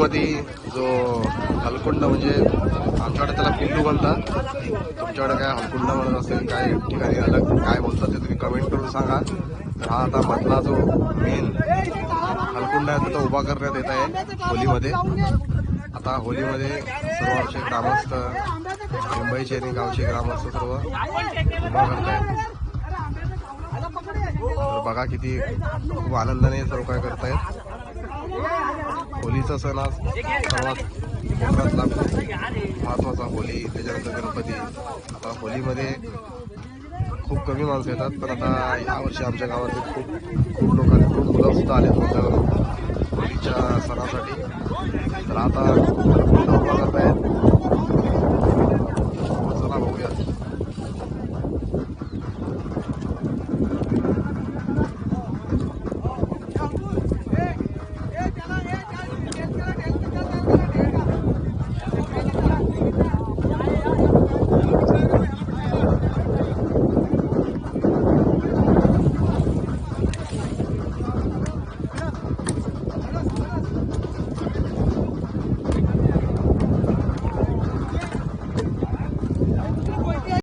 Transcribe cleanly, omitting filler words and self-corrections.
मध्ये जो हलकुंड म्हणजे आमच्याकडे त्याला पिल्लू म्हणतात, तुमच्याकडे काय हलकुंड म्हणत असेल, काय ठिकाणी अलग काय बोलतात ते तुम्ही कमेंट करून सांगा. तर हा आता मधला जो मेन हलकुंड आहे तो उभा करण्यात येत आहे होलीमध्ये. आता होलीमध्ये सर्व आमचे ग्रामस्थ, मुंबईचे आणि गावचे ग्रामस्थ सर्व उभा करत आहेत. तर बघा किती खूप आनंदाने सर्व काय करतायत. होलीचा सण आज सर्वात कोकणातला खूप महत्वाचा होली, त्याच्यानंतर गणपती. आता होलीमध्ये खूप कमी माणसं येतात, पण आता यावर्षी आमच्या गावात खूप लोकांनी खूप मुलं सुद्धा आले होतं होलीच्या सणासाठी. तर आता